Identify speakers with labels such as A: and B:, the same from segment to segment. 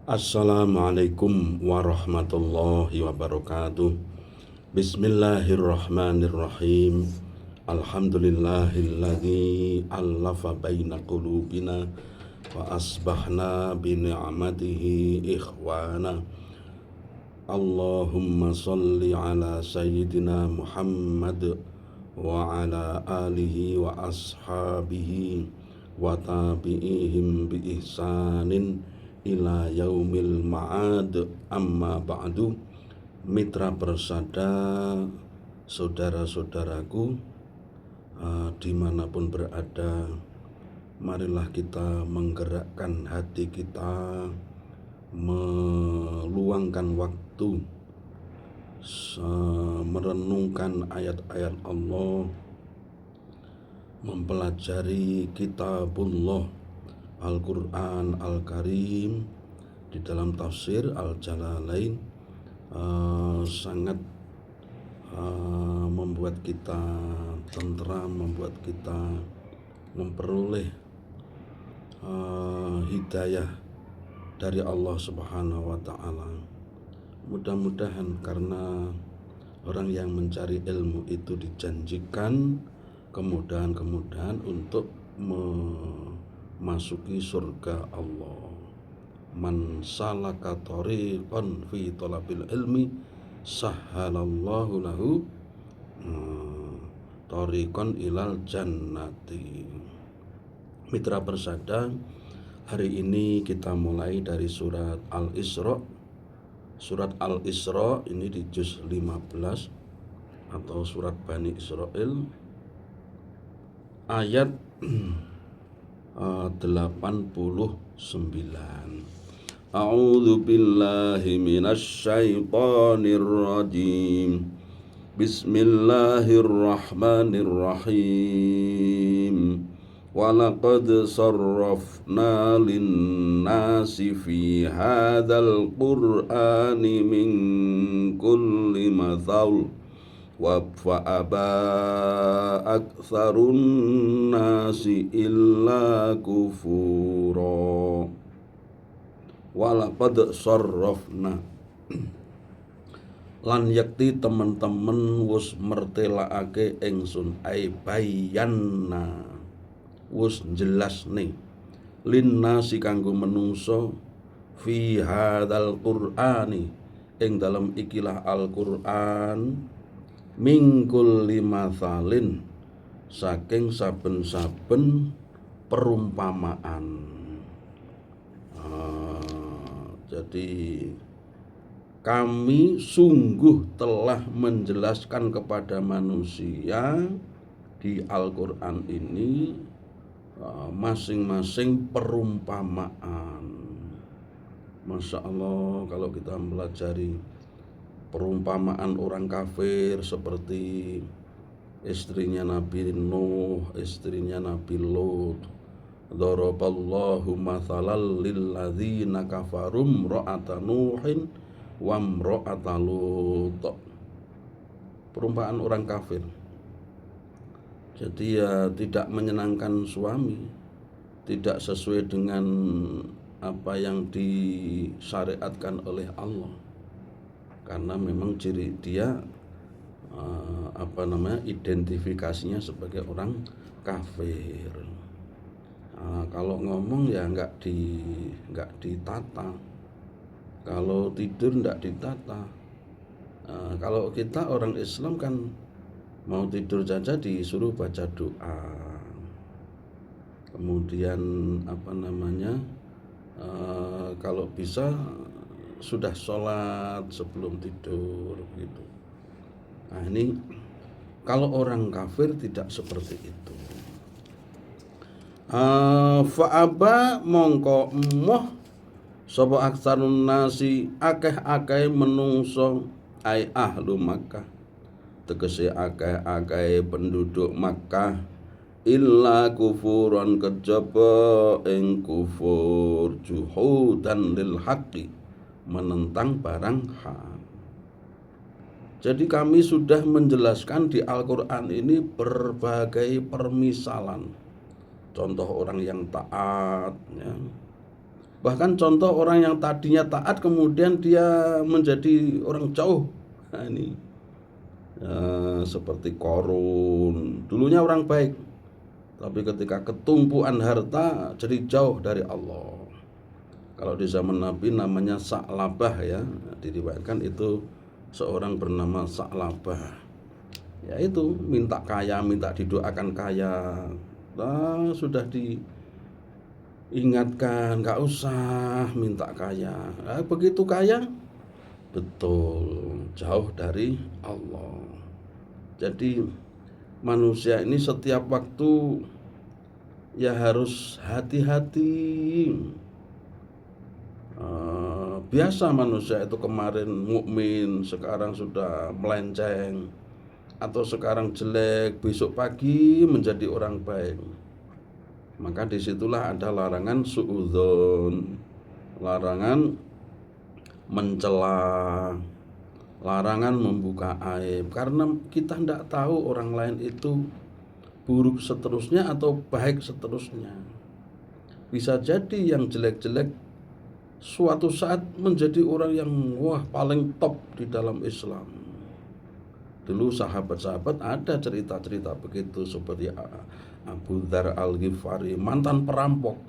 A: Assalamualaikum warahmatullahi wabarakatuh. Bismillahirrahmanirrahim. Alhamdulillahilladzi allafa baina qulubina wa asbahna bi ni'matihi ikhwana. Allahumma salli ala sayyidina Muhammad wa ala alihi wa ashabihi wa tabi'ihim bi ihsanin ila yaumil ma'ad. Amma ba'du. Mitra persada, saudara-saudaraku, dimanapun berada, marilah kita menggerakkan hati kita, meluangkan waktu, merenungkan ayat-ayat Allah, mempelajari kitabullah Al-Quran Al-Karim. Di dalam tafsir Al-Jalalain sangat membuat kita tentram, membuat kita memperoleh hidayah dari Allah Subhanahu wa Ta'ala. Mudah-mudahan, karena orang yang mencari ilmu itu dijanjikan kemudahan-kemudahan untuk memasuki surga Allah. Man salaka thariqan fi talabil ilmi sahhalallahu lahu thariqan ilal jannati. Mitra persada, hari ini kita mulai dari surat Al-Isra. Surat Al-Isra ini di juz 15 atau surat Bani Israel, ayat 89. A'udzu billahi minasy syaithanir rajim. Bismillahirrahmanirrahim. Walaqad sarrafna lin-nasi fi hadzal qur'ani min kulli mathal wa fa'aba aktsarun nasi illa kufura. Walaqad sarrafna, lan yakti temen-temen wus mertelaake ingsun, ai bayanna wus jelasne, linnasi kanggo menungso, fi hadzal qur'ani ing dalam ikilah Al-Qur'an, mingkul limathalin saking saben-saben perumpamaan. Jadi kami sungguh telah menjelaskan kepada manusia di Al-Quran ini masing-masing perumpamaan. Masya Allah, kalau kita mempelajari perumpamaan orang kafir seperti istrinya Nabi Nuh, istrinya Nabi Lut. Daraballahu mathalal lilladzina kafarum ra'ata Nuhin wa imra'ata Lut. Perumpamaan orang kafir. Jadi ya tidak menyenangkan suami, tidak sesuai dengan apa yang disyariatkan oleh Allah. Karena memang ciri dia identifikasinya sebagai orang kafir. Kalau ngomong ya nggak ditata, kalau tidur nggak ditata. Kalau kita orang Islam kan mau tidur saja disuruh baca doa, kemudian kalau bisa sudah sholat sebelum tidur gitu. Nah ini kalau orang kafir tidak seperti itu. Fa'aba mongko emoh sapa aksarun nasi akeh-akeh menungso, ai ahlu Makkah, tegese akeh-akeh penduduk Makkah, illa kufuran kejaba ing kufur, juhudan lil haqqi, menentang barang hak. Jadi kami sudah menjelaskan di Al-Quran ini berbagai permisalan. Contoh orang yang taat, ya. Bahkan contoh orang yang tadinya taat kemudian dia menjadi orang jauh. Nah, ini seperti Qarun, dulunya orang baik, tapi ketika ketumpuan harta jadi jauh dari Allah. Kalau di zaman Nabi namanya Sa'labah ya, diriwayatkan itu seorang bernama Sa'labah. Ya itu minta kaya, minta didoakan kaya. Nah, sudah diingatkan nggak usah minta kaya. Nah, begitu kaya betul jauh dari Allah. Jadi manusia ini setiap waktu ya harus hati-hati. Biasa manusia itu kemarin mukmin, sekarang sudah melenceng, atau sekarang jelek, besok pagi menjadi orang baik. Maka disitulah ada larangan suudzon, larangan mencela, larangan membuka aib, karena kita tidak tahu orang lain itu buruk seterusnya atau baik seterusnya. Bisa jadi yang jelek-jelek suatu saat menjadi orang yang paling top di dalam Islam. Dulu sahabat-sahabat ada cerita-cerita begitu, seperti Abu Dzar Al-Ghifari, mantan perampok.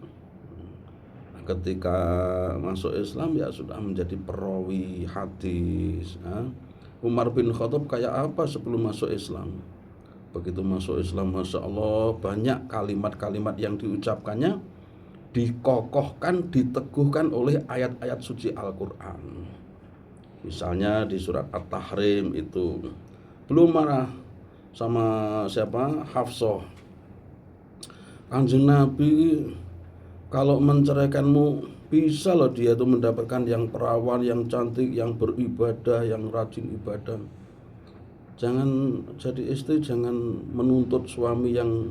A: Ketika masuk Islam ya sudah menjadi perawi hadis. Umar bin Khattab kayak apa sebelum masuk Islam? Begitu masuk Islam, Masya Allah, banyak kalimat-kalimat yang diucapkannya dikokohkan, diteguhkan oleh ayat-ayat suci Al-Quran. Misalnya di surat At-Tahrim itu, belum marah sama siapa? Hafsah. Kanjeng Nabi kalau menceraikanmu bisa loh dia itu mendapatkan yang perawan, yang cantik, yang beribadah, yang rajin ibadah. Jangan jadi istri, jangan menuntut suami yang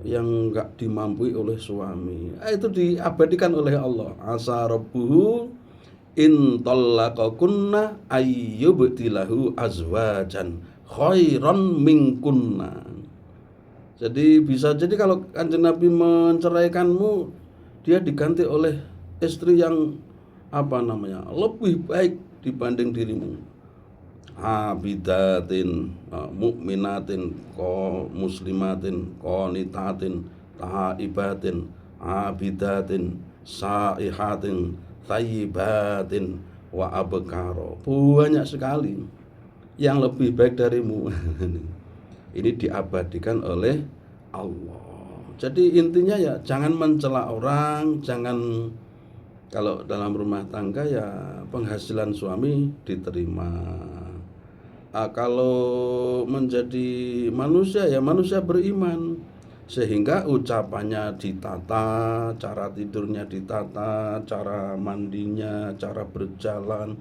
A: enggak dimampui oleh suami. Itu diabadikan oleh Allah. Asa rabbuhu in tallaqakunna ayyubtilahu azwajan khairan minkunna. Jadi bisa jadi kalau Kanjeng Nabi menceraikanmu, dia diganti oleh istri yang lebih baik dibanding dirimu. Abidatin, mukminatin, muslimatin, qanitatin, taibatin, abidatin, saihatin, thayyibatin, wa abkaro. Banyak sekali yang lebih baik darimu. Ini diabadikan oleh Allah. Jadi intinya ya jangan mencela orang, jangan, kalau dalam rumah tangga ya penghasilan suami diterima. Kalau menjadi manusia ya manusia beriman, sehingga ucapannya ditata, cara tidurnya ditata, cara mandinya, cara berjalan,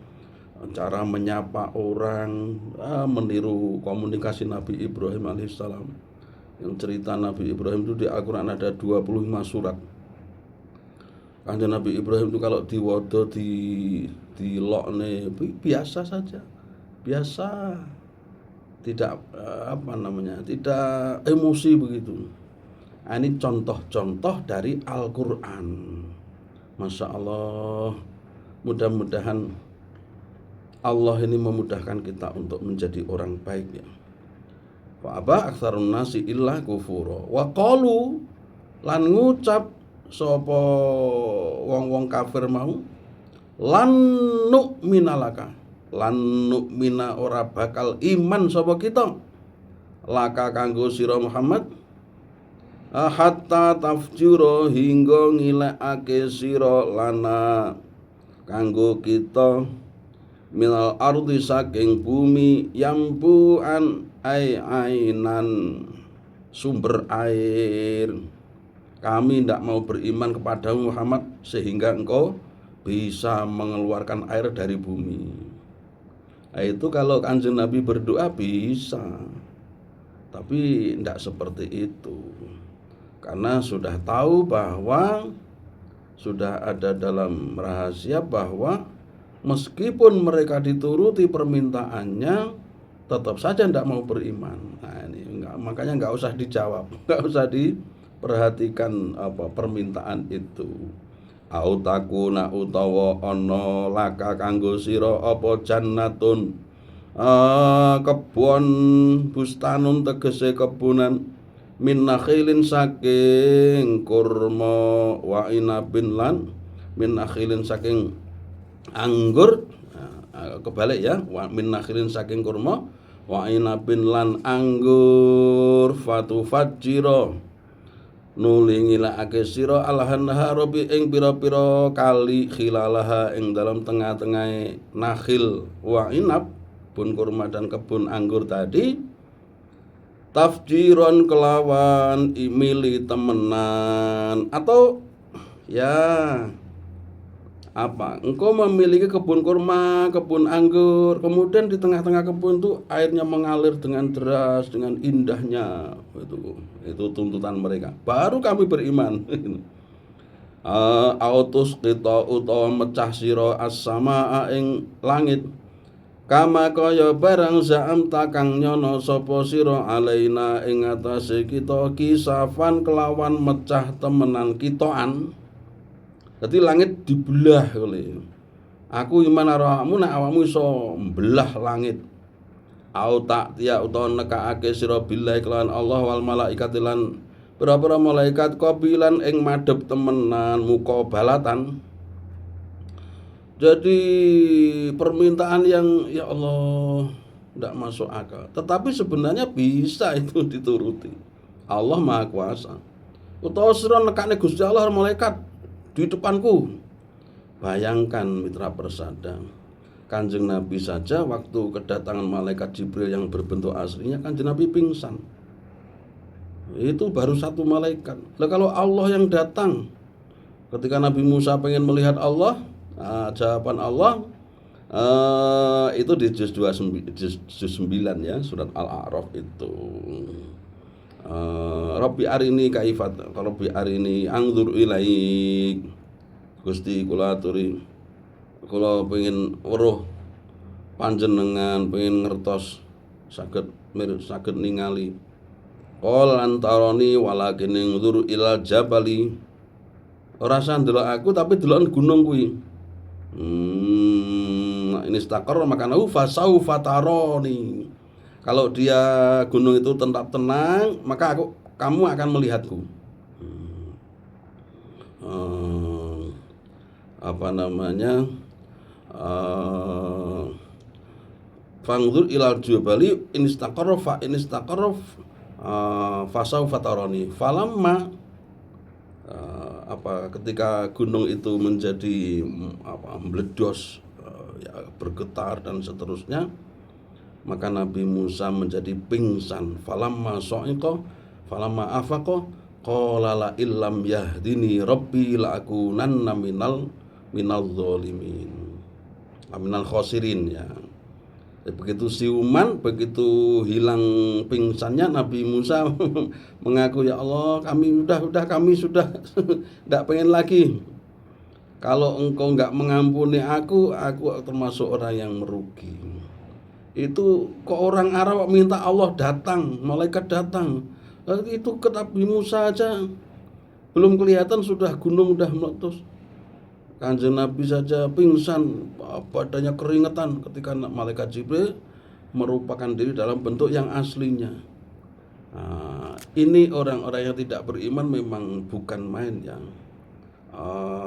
A: cara menyapa orang, meniru komunikasi Nabi Ibrahim alaihissalam. Yang cerita Nabi Ibrahim itu di Al-Quran ada 25 surat. Kanjeng Nabi Ibrahim itu kalau diwodo di lokne biasa saja, biasa, tidak tidak emosi begitu. Ini contoh-contoh dari Al-Quran. Masya Allah, mudah-mudahan Allah ini memudahkan kita untuk menjadi orang baik ya. Fa aba aktsarun nasi illa kufura wa qalu, lan ngucap sapa wong-wong kafir mau, lan nu'mina laka, lan nu'mina ora bakal iman sapa kita laka kanggo sira Muhammad, hatta tafjura hingga ngilekake sira lana kanggo kita minal ardi saking bumi yambuan ainan sumber air. Kami tidak mau beriman kepadamu Muhammad sehingga engkau bisa mengeluarkan air dari bumi. Itu kalau Kanjeng Nabi berdoa bisa, tapi tidak seperti itu, karena sudah tahu bahwa sudah ada dalam rahasia bahwa meskipun mereka dituruti permintaannya, tetap saja tidak mau beriman. Nah ini makanya nggak usah dijawab, nggak usah diperhatikan permintaan itu. au takuna utawa ana laka kanggo sira apa jannatun kebon bustanun tegese kebunan min nakhilin saking kurma wa inabin lan min nakhilin saking anggur kebalik ya wa min nakhilin saking kurma wa inabin lan anggur fatu fajira nuli ngilakake sira alhanhara ing pira-pira kali khilalaha ing dalam tengah-tengahe nakhil wa inab kebun kurma dan kebun anggur tadi tafjiron kelawan imili temenan atau ya apa engkau memiliki kebun kurma, kebun anggur, kemudian di tengah-tengah kebun itu airnya mengalir dengan deras, dengan indahnya, itu tuntutan mereka. Baru kami beriman. Autus kita utawa mecah sira as-samaa ing langit. Kama kaya barang zaam takang nyono sapa sira alaina ing atase kita kisafan kelawan mecah temenan kitoan. Jadi langit dibelah oleh aku iman aramu nek awakmu iso mbelah langit. Au tak tiya utawa nekake sira billahi kelawan Allah wal malaikat lan pira-pira malaikat qabilan ing madhep temenan muka balatan. Jadi permintaan yang ya Allah tidak masuk akal. Tetapi sebenarnya bisa itu dituruti. Allah Maha Kuasa. Utawa sira nekane Gusti Allah malaikat di depanku. Bayangkan mitra persada, Kanjeng Nabi saja waktu kedatangan malaikat Jibril yang berbentuk aslinya Kanjeng Nabi pingsan. Itu baru satu malaikat. Lah kalau Allah yang datang ketika Nabi Musa pengen melihat Allah, jawaban Allah itu di juz 9 ya, surat Al-A'raf itu. Rabbi arini kaifat, Rabbi arini angdur ilaik. Gusti kula aturi, kula pengen weruh panjenengan, pengen ngertos saged ningali. Qol antaroni walakin angdur ilal jabali. Ora usah ndelok aku tapi deloken gunung kuwi. Ini stakar makanahu fasaufa taroni. Kalau dia gunung itu tetap tenang, maka kamu akan melihatku. Fangzur ilal jabali inistaqarra fa inistaqarra fasaufa taroni. Falamma ketika gunung itu menjadi meledos, ya, bergetar dan seterusnya, maka Nabi Musa menjadi pingsan. Falamma sa'iqa falamma afaqa qala la illam yahdini rabbi la akunanna minal zalimin, minal khosirin ya. Begitu siuman, begitu hilang pingsannya, Nabi Musa mengaku, ya Allah, kami sudah tidak pengen lagi. Kalau engkau enggak mengampuni aku termasuk orang yang merugi. Itu kok orang Arab minta Allah datang, malaikat datang. Itu ke Nabi Musa aja belum kelihatan sudah gunung udah meletus. Kanjeng Nabi saja pingsan, badannya keringetan ketika malaikat Jibril merupakan diri dalam bentuk yang aslinya. Ini orang-orang yang tidak beriman memang bukan main ya.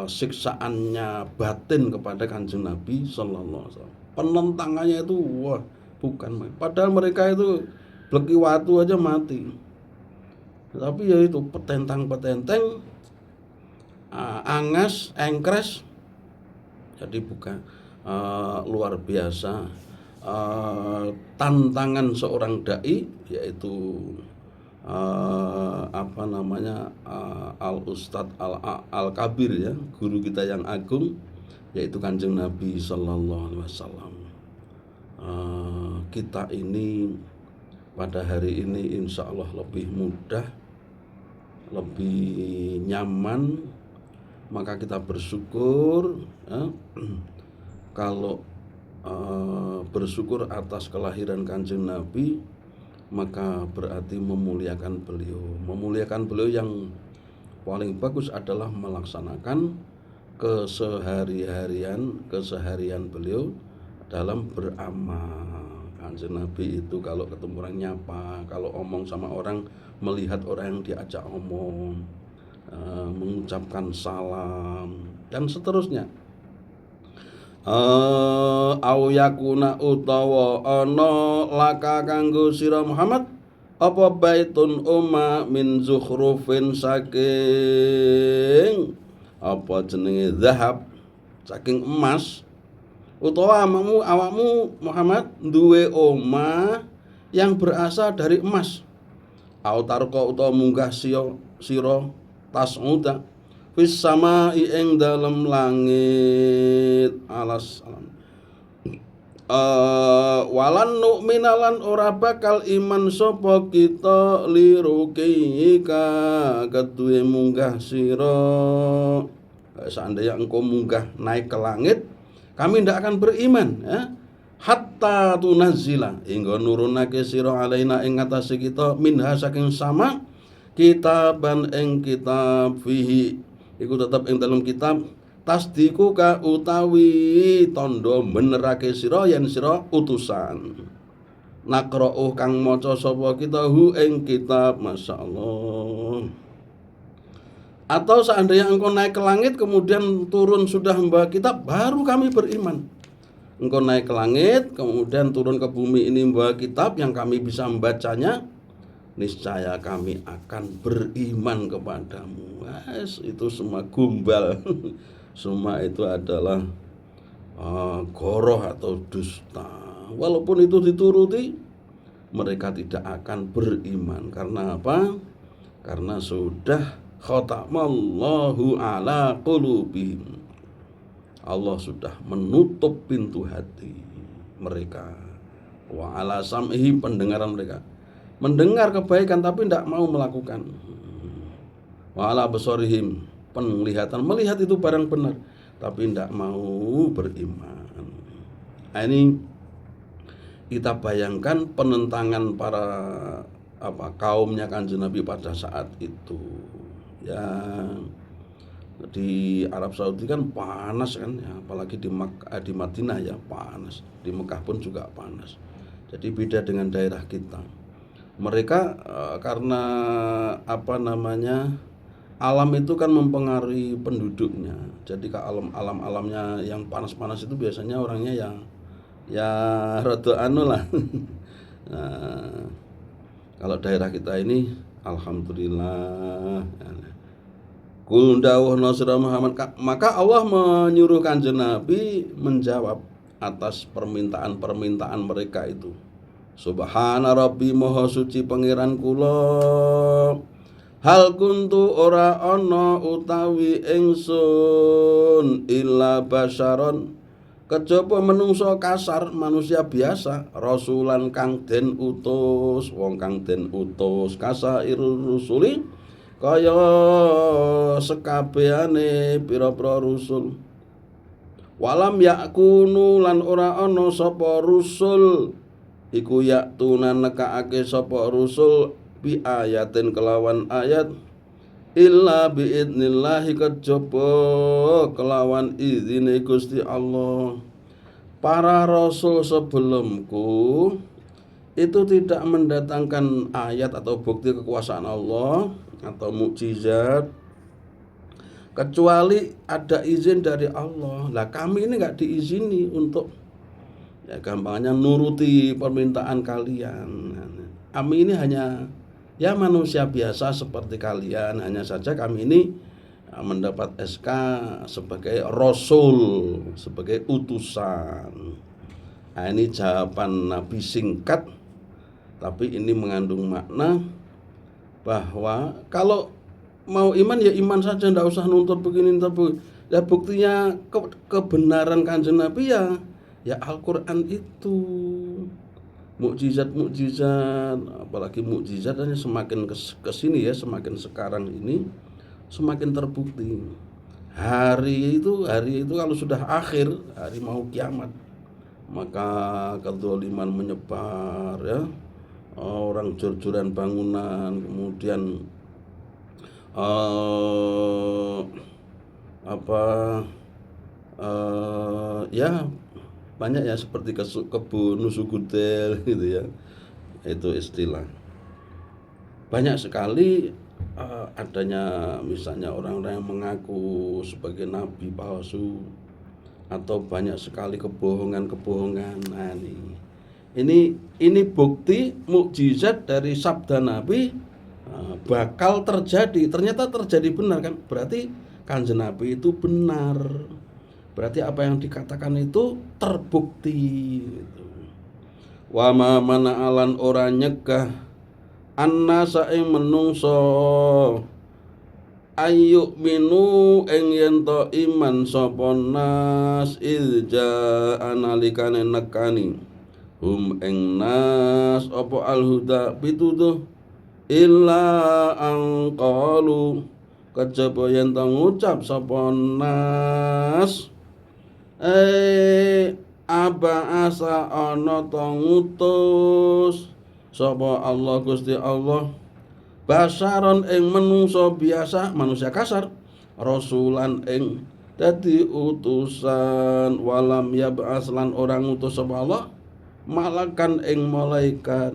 A: Siksaannya batin kepada Kanjeng Nabi sallallahu alaihi wasallam. Penentangannya itu wah, bukan main. Padahal mereka itu bleki watu aja mati. Tapi ya itu petentang-petenteng, angas, engkres. Jadi bukan luar biasa tantangan seorang dai, yaitu Al-Ustadz Al-Kabir ya, guru kita yang agung, yaitu Kanjeng Nabi sallallahu alaihi wasallam. Kita ini pada hari ini insya Allah lebih mudah, lebih nyaman, maka kita bersyukur ya. Kalau bersyukur atas kelahiran Kanjeng Nabi, maka berarti memuliakan beliau. Memuliakan beliau yang paling bagus adalah melaksanakan keseharian beliau dalam beramal. Kanjeng Nabi itu kalau ketemu orang nyapa, kalau omong sama orang, melihat orang yang diajak omong, mengucapkan salam dan seterusnya. Au yakuna utawa ana laka kanggo sira Muhammad apa baitun umma min zukhrufin saking apa jenenge zahab, saking emas, utawa awakmu Muhammad duwe omah yang berasal dari emas. Au tarqa utawa munggah sira tas'uda fis sama ing dalem langit alas alam. Walan nu'minalan ora bakal iman sapa kita lirukika keduwe munggah sira. Seandainya engkau munggah naik ke langit, kami tidak akan beriman, ya. Hatta tunazzila hingga nurunake sira alaina ing ngatasi kita minha saking sama kitaban ing kitab fihi iku tetep ing dalam kitab tasdiku ka utawi tondo benerake sira yen sira utusan nakra'uh kang maca sapa kita hu ing kitab. masyaallah. Atau seandainya engkau naik ke langit kemudian turun sudah membawa kitab, baru kami beriman. Engkau naik ke langit kemudian turun ke bumi ini membawa kitab yang kami bisa membacanya, niscaya kami akan beriman kepadamu. Itu semua gumbal. Semua itu adalah goroh atau dusta. Walaupun itu dituruti, mereka tidak akan beriman. Karena apa? Karena sudah khatamallahu ala qulubihim. Allah sudah menutup pintu hati mereka. Wa ala sam'ihi, pendengaran mereka. Mendengar kebaikan tapi tidak mau melakukan. Wa ala basarihim, penglihatan, melihat itu barang benar tapi tidak mau beriman. Nah, ini kita bayangkan penentangan para kaumnya Kanjeng Nabi pada saat itu. Ya, di Arab Saudi kan panas kan, ya, apalagi di Madinah ya panas, di Mekah pun juga panas. Jadi beda dengan daerah kita. Mereka karena alam itu kan mempengaruhi penduduknya. Jadi ke alamnya yang panas-panas itu biasanya orangnya ya rada lah. Nah, kalau daerah kita ini alhamdulillah. Kul dawuhna sira Muhammad, maka Allah menyuruh Kanjeng Nabi menjawab atas permintaan mereka itu. Subhana Rabbi, maha suci pangeran kula. Hal kuntu ora ana utawi ingsun illa basyaron, kejaba menungso kasar, manusia biasa, rasulan kang den utus, wong kang den utus, kasairul rusuli, kaya sekabehane pira-pira rusul. Walam yakunu lan ora ana sapa rusul iku yaktuna nekaake sapa rusul bi ayatin kelawan ayat illa biidnillahi, kejaba kelawan izine Gusti Allah. Para rasul sebelumku itu tidak mendatangkan ayat atau bukti kekuasaan Allah atau mukjizat kecuali ada izin dari Allah. Lah kami ini enggak diizini untuk, ya gampangnya, nuruti permintaan kalian. Kami ini hanya ya manusia biasa seperti kalian, hanya saja kami ini mendapat SK sebagai rasul, sebagai utusan. Nah, ini jawaban Nabi singkat, tapi ini mengandung makna bahwa kalau mau iman ya iman saja, tidak usah nuntut begini. Ya buktinya kebenaran Kanjeng Nabi ya Al-Quran itu. Mukjizat, apalagi mukjizatnya semakin kesini ya, semakin sekarang ini semakin terbukti. Hari itu kalau sudah akhir, hari mau kiamat, maka kezaliman menyebar ya. Orang jor-joran bangunan, kemudian ya banyak ya seperti kebun nusugudel gitu ya, itu istilah. Banyak sekali adanya misalnya orang-orang yang mengaku sebagai nabi palsu, atau banyak sekali kebohongan-kebohongan. Nah, ini bukti mukjizat dari sabda Nabi bakal terjadi. Ternyata terjadi benar kan? Berarti Kanjeng Nabi itu benar. Berarti apa yang dikatakan itu terbukti gitu. Wa ma mana'alan ora nyegah annasa ing menungso ayu minu ing yen to iman sapa nas ilja analikane nekani hum ing nas apa alhuda pituduh illa angqalu kejaba yen to ngucap sapa nas aba asa ana to ngutus sapa Allah Gusti Allah basaron ing manungsa biasa, manusia kasar, rasulan ing dadi utusan, walam yab'as lan orang utus sapa Allah malakan ing malaikat.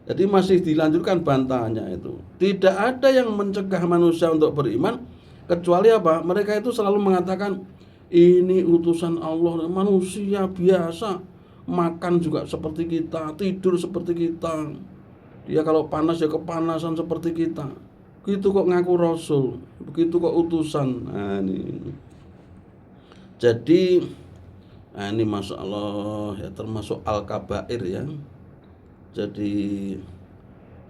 A: Jadi masih dilanjutkan bantahannya itu. Tidak ada yang mencegah manusia untuk beriman kecuali apa? Mereka itu selalu mengatakan ini utusan Allah, manusia biasa, makan juga seperti kita, tidur seperti kita. Dia kalau panas ya kepanasan seperti kita. Begitu kok ngaku rasul, begitu kok utusan. Nah, ini. Jadi ini masya Allah ya, termasuk al-kabair ya. Jadi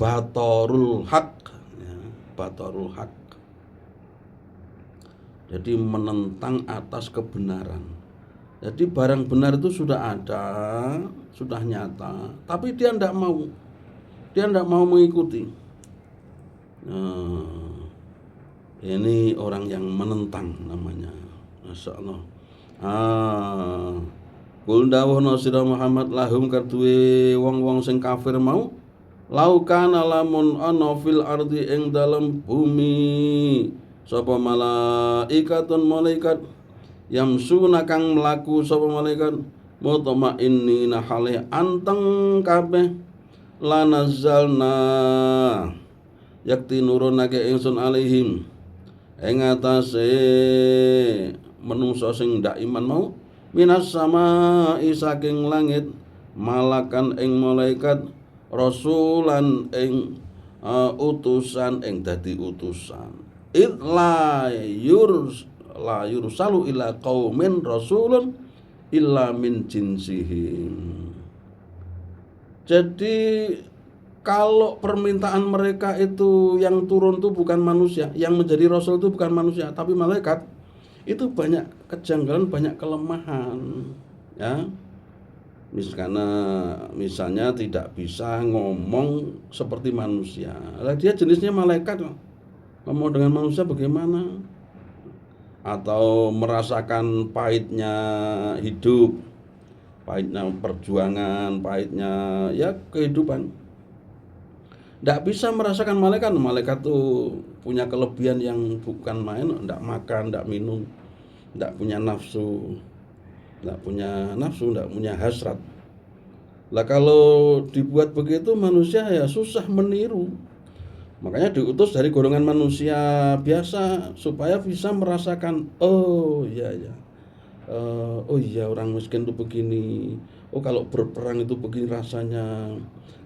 A: batorul haq ya, batorul haq. Jadi menentang atas kebenaran. Jadi barang benar itu sudah ada, sudah nyata, tapi dia tidak mau. Dia tidak mau mengikuti. Ini orang yang menentang namanya. Masya Allah. Kul dawuhna sira Muhammad lahum kaduwe wong-wong sing kafir mau laukana lamun ana fil ardi ing dalam bumi sapa malaikatun malaikat yamsuna kang mlaku sapa malaikat mutmainnina hale anteng kabeh lanazzalna yakti nurunake ingsun alaihim ing atase menungso sing ndak iman mau minas sama saking langit malakan ing malaikat rasulan ing utusan ing dadi utusan la yursalu ila qaumin rasulun illa min jinsihim. Jadi kalau permintaan mereka itu yang turun itu bukan manusia, yang menjadi rasul itu bukan manusia tapi malaikat, itu banyak kejanggalan, banyak kelemahan ya. Misalnya tidak bisa ngomong seperti manusia. Lah dia jenisnya malaikat, ngomong dengan manusia bagaimana? Atau merasakan pahitnya hidup, pahitnya perjuangan, pahitnya ya kehidupan. Tidak bisa merasakan malaikat. Malaikat tuh punya kelebihan yang bukan main. Tidak makan, tidak minum, tidak punya nafsu, tidak punya hasrat. Lah kalau dibuat begitu manusia ya susah meniru. Makanya diutus dari golongan manusia biasa supaya bisa merasakan, oh iya ya, oh iya orang miskin itu begini, oh kalau berperang itu begini rasanya,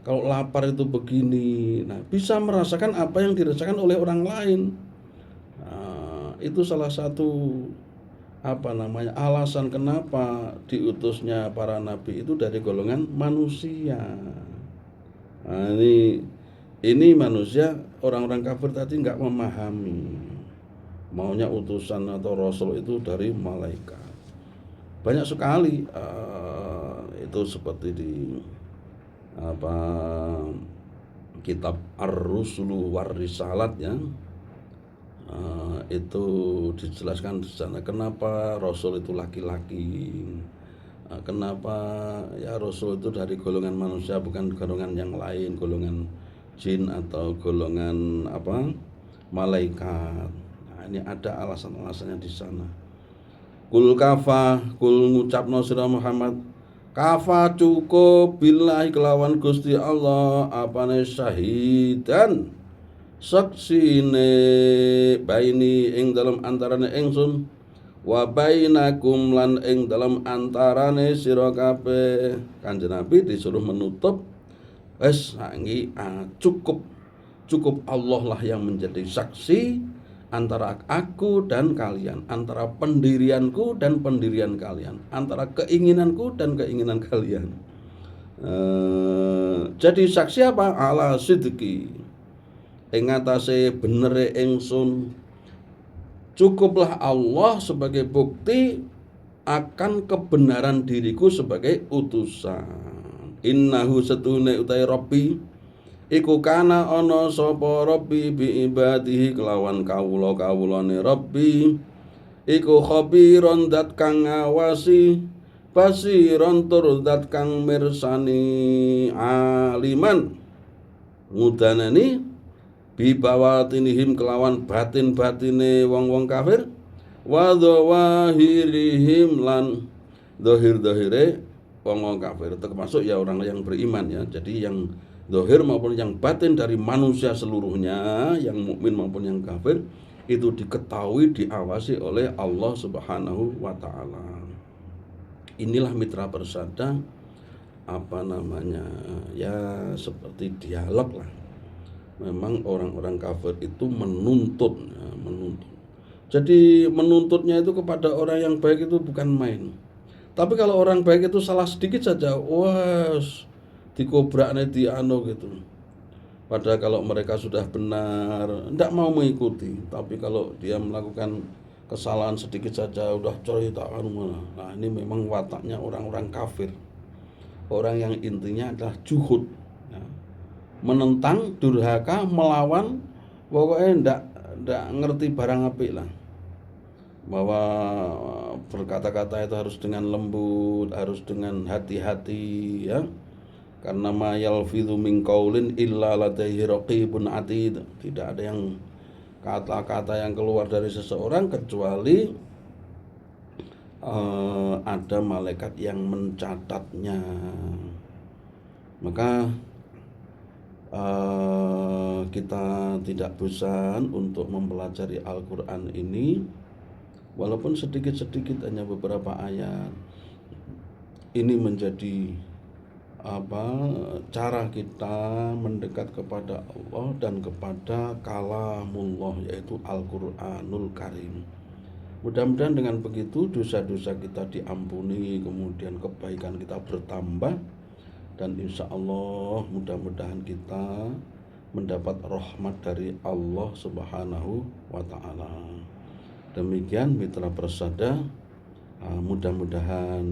A: kalau lapar itu begini. Nah, bisa merasakan apa yang dirasakan oleh orang lain. Nah, itu salah satu alasan kenapa diutusnya para nabi itu dari golongan manusia. Nah, ini manusia, orang-orang kafir tadi nggak memahami, maunya utusan atau rasul itu dari malaikat. Banyak sekali itu seperti di kitab Ar-Rusulu War-Risalat ya. Itu dijelaskan di sana kenapa rasul itu laki-laki, kenapa ya rasul itu dari golongan manusia bukan golongan yang lain, golongan jin atau golongan malaikat. Nah, ini ada alasan-alasannya di sana. Kul kafa, kul ngucapno sira Muhammad, kafa cukup billahi kelawan Gusti Allah apane syahidan saksine baini ing dalam antarane ingsun wa bainakum lan ing dalam antarane sira kabeh. Kanjeng Nabi disuruh menutup wis cukup Allah lah yang menjadi saksi antara aku dan kalian, antara pendirianku dan pendirian kalian, antara keinginanku dan keinginan kalian. Jadi saksi apa? Ala sidqi, ing atase benere ingsun. Cukuplah Allah sebagai bukti akan kebenaran diriku sebagai utusan. Innahu setune utai Rabbi iku kana ana sapa Rabbi bi ibadihi kelawan kawula-kawulane Rabbi iku khabiron dat kang ngawasi basiron tur dat kang mirsani aliman ngudanani bibawatinihim kelawan batin-batine wong-wong kafir wa dhawahirihim lan dohir-dohire wong-wong kafir, termasuk ya orang yang beriman ya. Jadi yang zahir maupun yang batin dari manusia seluruhnya, yang mukmin maupun yang kafir, itu diketahui, diawasi oleh Allah Subhanahu wa taala. Inilah mitra persada, ya seperti dialog lah. Memang orang-orang kafir itu menuntut. Jadi menuntutnya itu kepada orang yang baik itu bukan main. Tapi kalau orang baik itu salah sedikit saja, dikobraknya gitu. Padahal kalau mereka sudah benar, tidak mau mengikuti. Tapi kalau dia melakukan kesalahan sedikit saja, udah cerita. Nah ini memang wataknya orang-orang kafir. Orang yang intinya adalah juhud, ya. Menentang, durhaka, melawan, pokoknya tidak ngerti barang apik lah. Bahwa berkata-kata itu harus dengan lembut, harus dengan hati-hati, ya. Karena ma yalfidhu min qaulin illa ladaihi raqibun atid. Tidak ada yang kata-kata yang keluar dari seseorang kecuali ada malaikat yang mencatatnya. Maka kita tidak bosan untuk mempelajari Al-Quran ini, walaupun sedikit-sedikit, hanya beberapa ayat. Ini menjadi cara kita mendekat kepada Allah dan kepada kalamullah, yaitu Al-Quranul Karim. Mudah-mudahan dengan begitu dosa-dosa kita diampuni, kemudian kebaikan kita bertambah, dan insya Allah mudah-mudahan kita mendapat rahmat dari Allah Subhanahu wa ta'ala. Demikian mitra persada. Mudah-mudahan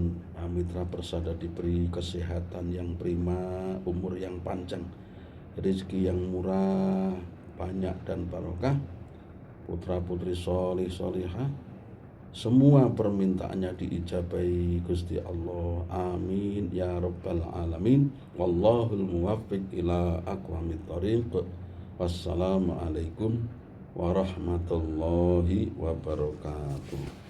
A: mitra persada diberi kesehatan yang prima, umur yang panjang, rezeki yang murah, banyak dan barokah, putra-putri sholih sholihah, semua permintaannya diijabahi Gusti Allah. Amin ya rabbal alamin. Wallahul muwaffiq ila aqwamit thoriq. Wassalamualaikum warahmatullahi wabarakatuh.